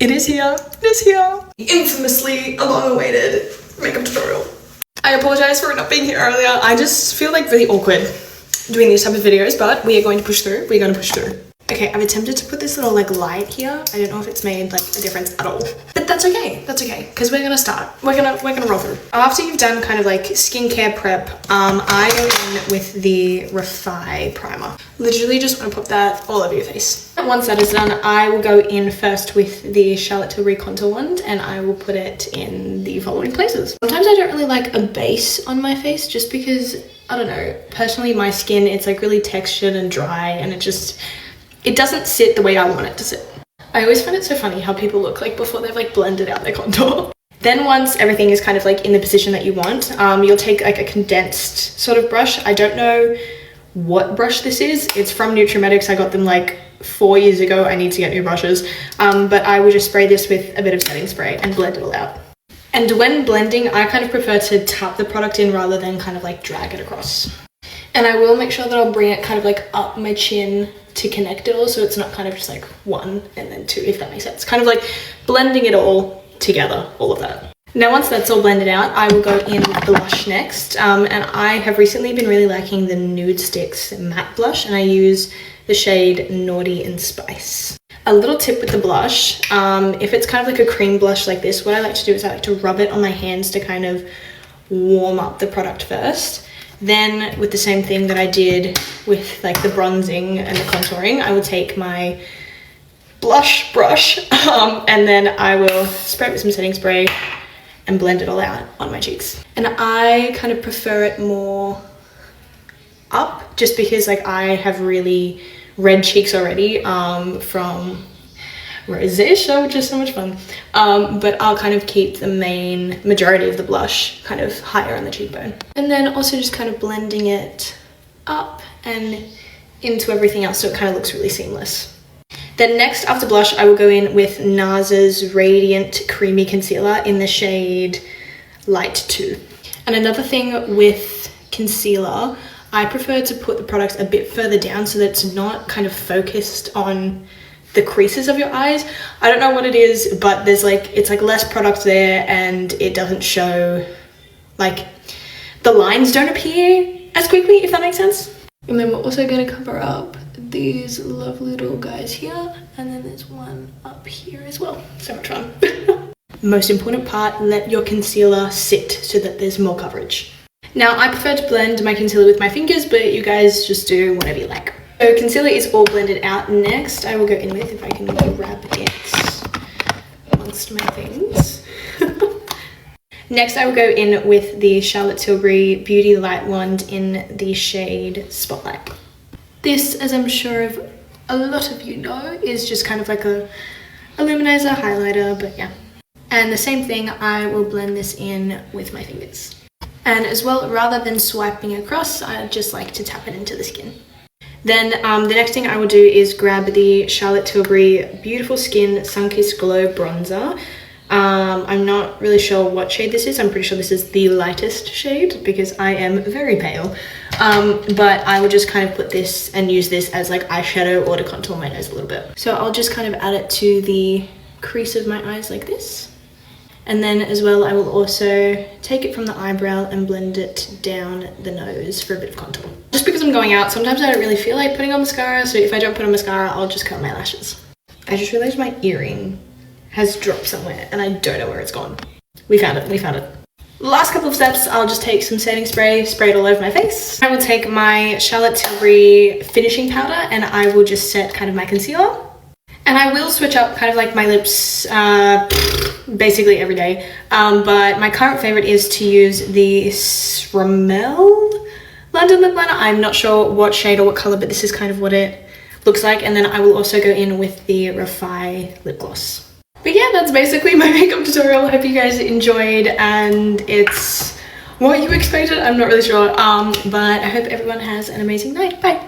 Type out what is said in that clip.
It is here. It is here. The infamously long-awaited makeup tutorial. I apologize for not being here earlier. I just feel like really awkward doing these type of videos, but we are going to push through. We're going to push through. Okay, I've attempted to put this little like light here. I don't know if it's made like a difference at all, but that's okay. That's okay, because we're gonna start. We're gonna roll through. After you've done kind of like skincare prep, I go in with the Refy primer. Literally just want to put that all over your face. Once that is done, I will go in first with the Charlotte Tilbury contour wand, and I will put it in the following places. Sometimes I don't really like a base on my face, just because I don't know. Personally, my skin, it's like really textured and dry, and it doesn't sit the way I want it to sit. I always find it so funny how people look like before they've like blended out their contour. Then once everything is kind of like in the position that you want, you'll take like a condensed sort of brush. I don't know what brush this is. It's from Nutrimetics. I got them like 4 years ago. I need to get new brushes. But I will just spray this with a bit of setting spray and blend it all out. And when blending, I kind of prefer to tap the product in rather than kind of like drag it across. And I will make sure that I'll bring it kind of like up my chin to connect it all, so it's not kind of just like one and then two, if that makes sense. Kind of like blending it all together, all of that. Now once that's all blended out, I will go in with blush next. And I have recently been really liking the Nude Sticks matte blush, and I use the shade Naughty and Spice. A little tip with the blush, if it's kind of like a cream blush like this, what I like to do is I like to rub it on my hands to kind of warm up the product first. Then with the same thing that I did with like the bronzing and the contouring, I will take my blush brush and then I will spray it with some setting spray and blend it all out on my cheeks. And I kind of prefer it more up, just because like I have really red cheeks already from rosacea, which is so much fun. But I'll kind of keep the main majority of the blush kind of higher on the cheekbone. And then also just kind of blending it up and into everything else so it kind of looks really seamless. Then next, after blush, I will go in with NARS's Radiant Creamy Concealer in the shade Light 2. And another thing with concealer, I prefer to put the product a bit further down so that it's not kind of focused on the creases of your eyes. I don't know what it is, but there's like, it's like less product there and it doesn't show, like the lines don't appear as quickly, if that makes sense. And then we're also going to cover up these lovely little guys here, and then there's one up here as well. So much fun. Most important part, let your concealer sit so that there's more coverage. Now I prefer to blend my concealer with my fingers, but you guys just do whatever you like. So concealer is all blended out. Next, I will go in with, if I can grab it amongst my things. Next, I will go in with the Charlotte Tilbury Beauty Light Wand in the shade Spotlight. This, as I'm sure of a lot of you know, is just kind of like a illuminizer, highlighter, but yeah. And the same thing, I will blend this in with my fingers. And as well, rather than swiping across, I just like to tap it into the skin. Then the next thing I will do is grab the Charlotte Tilbury Beautiful Skin Sunkissed Glow Bronzer. I'm not really sure what shade this is. I'm pretty sure this is the lightest shade because I am very pale. But I will just kind of put this and use this as like eyeshadow or to contour my nose a little bit. So I'll just kind of add it to the crease of my eyes like this. And then as well, I will also take it from the eyebrow and blend it down the nose for a bit of contour. Just because I'm going out, sometimes I don't really feel like putting on mascara, so if I don't put on mascara, I'll just cut my lashes. I just realized my earring has dropped somewhere and I don't know where it's gone. We found it. Last couple of steps, I'll just take some setting spray, spray it all over my face. I will take my Charlotte Tilbury finishing powder and I will just set kind of my concealer. And I will switch up kind of like my lips basically every day. But my current favorite is to use the Rimmel London lip liner. I'm not sure what shade or what color, but this is kind of what it looks like. And then I will also go in with the Refy lip gloss. But yeah, that's basically my makeup tutorial. I hope you guys enjoyed and it's what you expected. I'm not really sure. But I hope everyone has an amazing night. Bye.